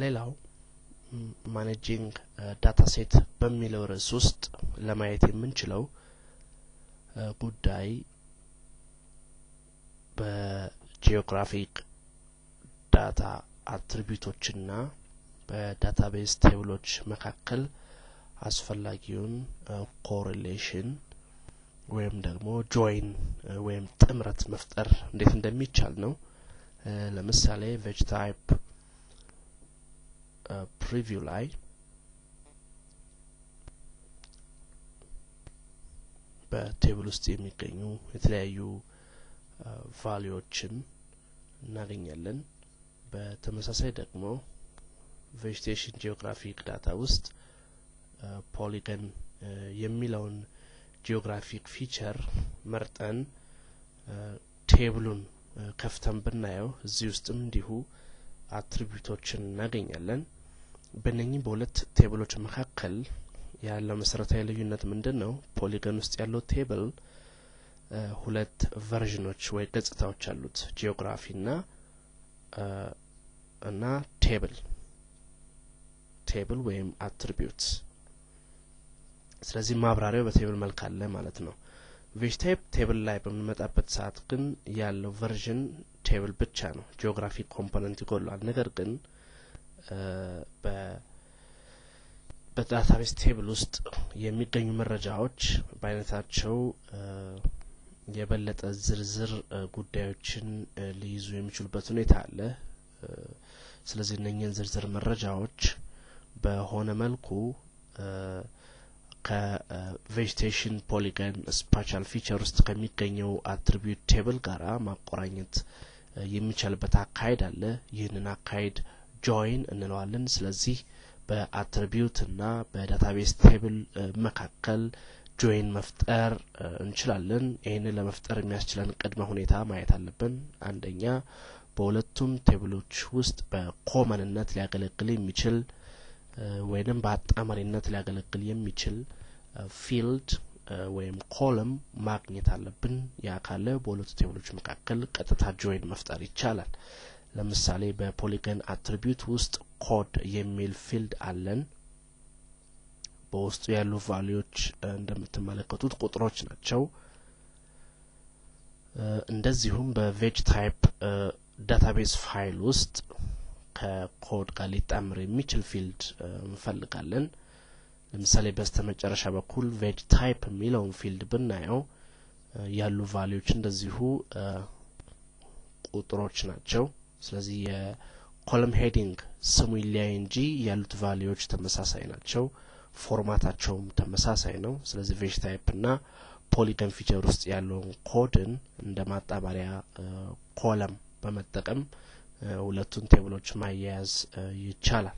ሌላው ማኔጂንግ ዳታሴት በሚለው ርዕስ ውስጥ ለማየት የምንችለው ጉዳይ በጂኦግራፊክ ዳታ አትሪቢዩቶችና በዳታቤዝ ቴብሎች መካከል አስፈላጊውን ኮሪሌሽን ወይም ደግሞ ጆይን ወይም ጥምረት መፍጠር እንዴት እንደሚቻል ነው። ለምሳሌ ቬጅ ታይፕ ፕሪቪው ላይ በቴብል ውስጥ የሚገኙ የተለያዩ ቫልዩዎችን እናገኛለን። በተመሳሳይ ደግሞ ቬጂቴሽን ጂኦግራፊክ ዳታ ውስጥ ፖሊገን የሚለውን ጂኦግራፊክ ፊቸር መርጠን ቴብሉን ከፍተን ብናየው እዚህ ውስጥም እንዲሁ አትሪቢዩቶችን እናገኛለን። በእነኚህ በሁለት ቴብሎች መካከል ያለው መሰረታዊ ልዩነት ምንድነው? ፖሊገን ውስጥ ያለው ቴብል ሁለት ቨርዥኖች ወይ ገጽታዎች አሉት፣ ጂኦግራፊ እና ቴብል ወይም አትሪቢዩት። ስለዚህ ማብራሪያው በቴብል መልክ አለ ማለት ነው። ቬጅ ታይፕ ቴብል ላይ በመጣበት ሰዓት ግን ያለው ቨርዥን ቴብል ብቻ ነው፣ ጂኦግራፊክ ኮምፖነንት ይጎላል። ነገር ግን በዳታቤዝ ቴብል ውስጥ የሚገኙ መረጃዎች በአይነታቸው የበለጠ ዝርዝር ጉዳዮችን ሊይዙ የሚችሉበት ሁኔታ አለ። ስለዚህ እነኚህን ዝርዝር መረጃዎች በሆነ መልኩ ከቬጂቴሽን ፖሊገን ስፓሻል ፊቸር ውስጥ ከሚገኘው አትሪቢዩት ቴብል ጋራ ማቆራኘት የሚቻልበት አካሄድ አለ። ይህንን አካሄድ ጆይን እንለዋለን። ስለዚህ በአትሪቢዩት እና በዳታቤዝ ቴብል መካከል ጆይን መፍጠር እንችላለን። ይህንን ለመፍጠር የሚያስችለን ቅድመ ሁኔታ ማየት አለብን። አንደኛ በሁለቱም ቴብሎች ውስጥ በኮመንነት ሊያገለግል የሚችል ወይንም በአጣማሪነት ሊያገለግል የሚችል ፊልድ ወይም ኮለም ማግኘት አለብን። ያ ካለ በሁለቱ ቴብሎች መካከል ቀጥታ ጆይን መፍጠር ይቻላል። ለምሳሌ በፖሊገን አትሪቢዩት ውስጥ ኮድ የሚል ፊልድ አለን። በውስጡ ያሉ ቫልዩዎች እንደምትመለከቱት ቁጥሮች ናቸው። እንደዚሁም በቬጅ ታይፕ ዳታቤዝ ፋይል ውስጥ ከኮድ ጋር ሊጣመር የሚችል ፊልድ እንፈልጋለን። ለምሳሌ በስተመጨረሻ በኩል ቬጅ ታይፕ የሚለውን ፊልድ ብናየው ያሉ ቫልዩዎች እንደዚሁ ቁጥሮች ናቸው። ስለዚህ የኮለም ሄዲንግ ስሙ ይለያይ እንጂ ያሉት ቫልዩዎች ተመሳሳይ ናቸው፣ ፎርማታቸውም ተመሳሳይ ነው። ስለዚህ ቬጅ ታይፕ እና ፖሊገን ፊቸር ውስጥ ያለውን ኮድን እንደ ማጣበሪያ ኮለም በመጠቀም ሁለቱን ቴብሎች ማያያዝ ይቻላል።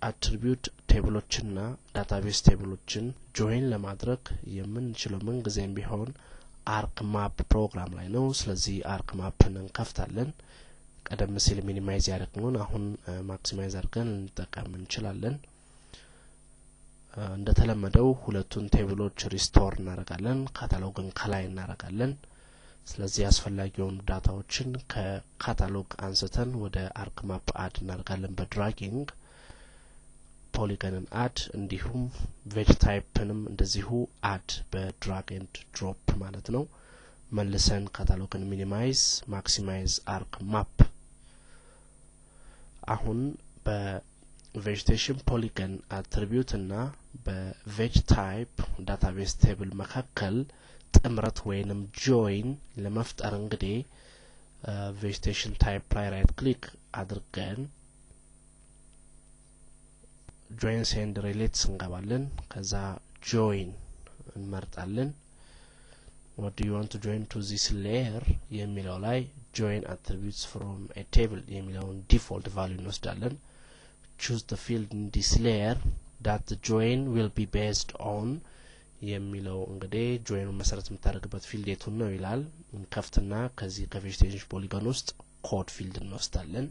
አትሪቢዩት ቴብሎችና ዳታቤዝ ቴብሎችን ጆይን ለማድረግ የምንችለው ምንጊዜም ቢሆን አርክ ማፕ ፕሮግራም ላይ ነው። ስለዚህ አርክ ማፕን እንከፍታለን። ቀደም ሲል ሚኒማይዝ ያደረግነውን አሁን ማክሲማይዝ አድርገን እንጠቀም እንችላለን። እንደተለመደው ሁለቱን ቴብሎች ሪስቶር እናደርጋለን፣ ካታሎግን ከላይ እናደርጋለን። ስለዚህ አስፈላጊ የሆኑ ዳታዎችን ከካታሎግ አንስተን ወደ አርክ ማፕ አድ እናደርጋለን በድራጊንግ። ፖሊገንን አድ እንዲሁም ቬጅ ታይፕንም እንደዚሁ አድ በድራግ ኤንድ ድሮፕ ማለት ነው። መልሰን ካታሎግን ሚኒማይዝ ማክሲማይዝ አርክ ማፕ። አሁን በቬጂቴሽን ፖሊገን አትሪቢዩት እና በቬጅ ታይፕ ዳታቤዝ ቴብል መካከል ጥምረት ወይንም ጆይን ለመፍጠር እንግዲህ ቬጂቴሽን ታይፕ ላይ ራይት ክሊክ አድርገን ጆይንስ ኤንድ ሪሌትስ እንገባለን። ከዛ ጆይን እንመርጣለን። what do you want to join to this layer የሚለው ላይ join attributes from a table የሚለውን ዲፎልት ቫልዩ እንወስዳለን። choose the field in this layer that the join will be based on የሚለው እንግዲህ ጆይን መሰረት የምታደርግበት ፊልድ የቱን ነው ይላል። ከፍትና ከዚህ ከቬጂቴሽን ፖሊጎን ውስጥ ኮድ ፊልድ እንወስዳለን።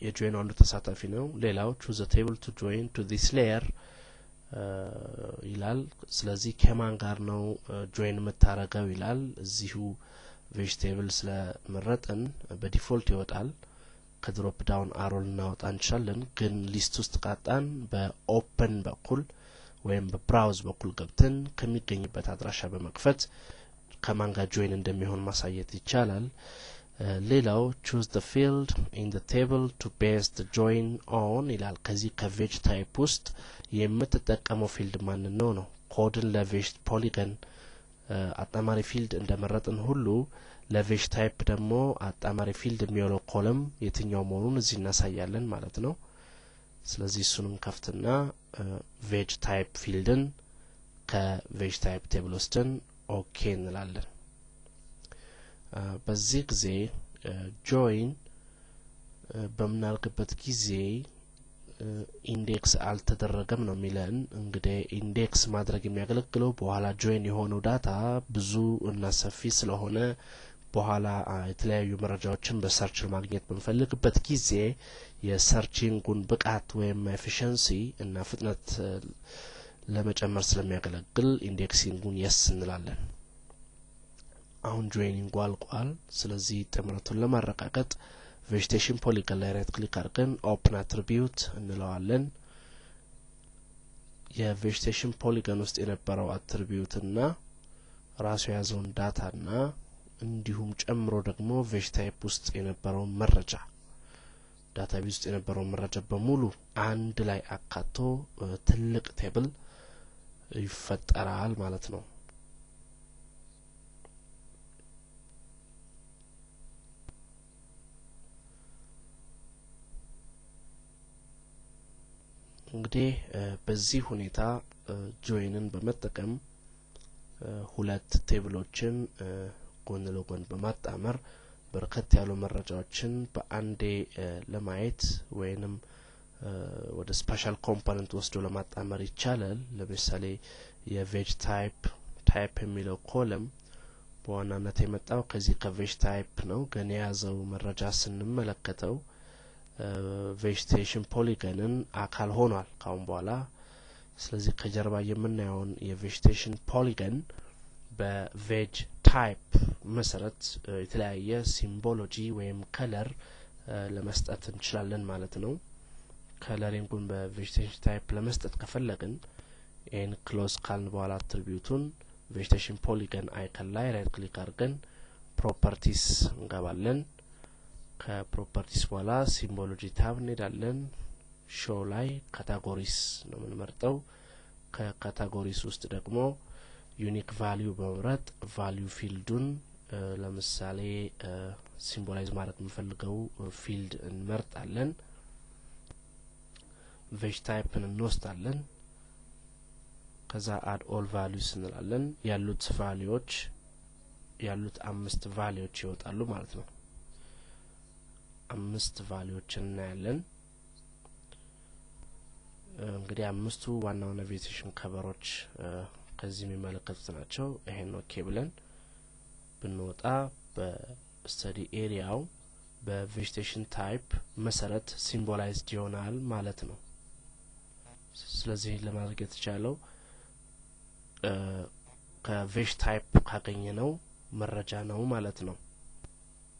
የጆይን አንዱ ተሳታፊ ነው። ሌላው choose a table to join to this layer ይላል። ስለዚህ ከማን ጋር ነው ጆይን መታረጋው ይላል። እዚሁ vegetable ስለመረጥን በዲፎልት ይወጣል ከድሮፕ ዳውን አሮ ልናወጣ እንችላለን ግን ሊስት ውስጥ ካጣን በኦፕን በኩል ወይም በብራውዝ በኩል ገብተን ከሚገኝበት አድራሻ በመክፈት ከማን ጋር ጆይን እንደሚሆን ማሳየት ይቻላል ሌላው choose the field in the table to base the join on ይላል ከዚህ ከቬጅ ታይፕ ውስጥ የምትጠቀመው ፊልድ ማን ነው ኮድን ለቬጅ ፖሊገን አጣማሪ ፊልድ እንደመረጥን ሁሉ ለቬጅ ታይፕ ደግሞ አጣማሪ ፊልድ የሚሆነው ኮለም የትኛው መሆኑን እዚህ እናሳያለን ማለት ነው ስለዚህ እሱንም ከፍትና ቬጅ ታይፕ ፊልድን ከቬጅ ታይፕ ቴብል ወስደን ኦኬ እንላለን በዚህ ጊዜ ጆይን በመናልከበት ጊዜ ኢንዴክስ አልተደረገም ነው የሚለን እንግዲህ ኢንዴክስ ማድረግ የሚያገለግለው በኋላ ጆይን የሆነው ዳታ ብዙ እና ሰፊ ስለሆነ በኋላ የተለያዩ መረጃዎችን በሰርች ማግኘት በመፈልግበት ጊዜ የሰርቺንጉን ብቃት ወይም ኤፊሺየንሲ እና ፍጥነት ለመጨመር ስለሚያገለግል ኢንዴክሲንጉን yes እንላለን አሁን ጆይኒንግ አልቋል ስለዚህ ጥምረቱን ለማረጋገጥ vegetation polygon ላይ ራይት ክሊክ አድርገን open attribute እንለዋለን የvegetation polygon ውስጥ የነበረው attribute እና ራሱ ያዘውን ዳታ እና እንዲሁም ጨምሮ ደግሞ vegetation type ውስጥ የነበረው መረጃ ዳታቤዝ ውስጥ የነበረው መረጃ በሙሉ አንድ ላይ አካቶ ትልቅ ቴብል ይፈጠራል ማለት ነው እንግዲህ በዚህ ሁኔታ ጆይንን በመጠቀም ሁለት ቴብሎችን ጎን ለጎን በማጣመር በርከት ያሉ መረጃዎችን በአንዴ ለማየት ወይንም ወደ ስፔሻል ኮምፖነንት ወስዶ ለማጣመር ይቻላል ለምሳሌ የቬጅ ታይፕ የሚለው ኮለም በዋናነት የመጣው ከዚህ ከቬጅ ታይፕ ነው ግን የያዘው መረጃ ስንመለከተው vegetation polygon አካል ሆኗል ካሁን በኋላ ስለዚህ ከጀርባ የምናየውን የvegetation polygon በቬጅ ታይፕ መሰረት የተለያየ ሲምቦሎጂ ወይም ከለር ለመስጠት እንችላለን ማለት ነው ከለሪንጉን በvegetation ታይፕ ለመስጠት ከፈለግን ኤን ክሎዝ ካልን በኋላ አትሪቢዩቱን vegetation polygon አይከን ላይ ራይት ክሊክ አድርገን ፕሮፐርቲስ እንገባለን ከፕሮፐርቲስ በኋላ ሲምቦሎጂ ታብ እንሄዳለን ሾው ላይ ካታጎሪስ ነው የምንመርጠው ከካታጎሪስ ውስጥ ደግሞ ዩኒክ ቫልዩ በመምረጥ ቫልዩ ፊልዱን ለምሳሌ ሲምቦላይዝ ማድረግ የምንፈልገው ፊልድ እንመርጣለን ቬጅ ታይፕን እንወስዳለን ከዛ አድ ኦል ቫልዩስ እንላለን ያሉት 5 ቫልዩዎች ይወጣሉ ማለት ነው 5 ቫልዩዎችን እናያለን እንግዲህ 5ቱ ዋናው ናቪጌሽን ከቨሮች ከዚህ የሚመለከቱት ናቸው ይሄን ኦኬ ብለን ብንወጣ በስተዲ ኤሪያው በቬጂቴሽን ታይፕ መሰረት ሲምቦላይዝድ ይሆናል ማለት ነው ስለዚህ ለማድረግ የተቻለው ከቬጅ ታይፕ ካገኘነው መረጃ ነው ማለት ነው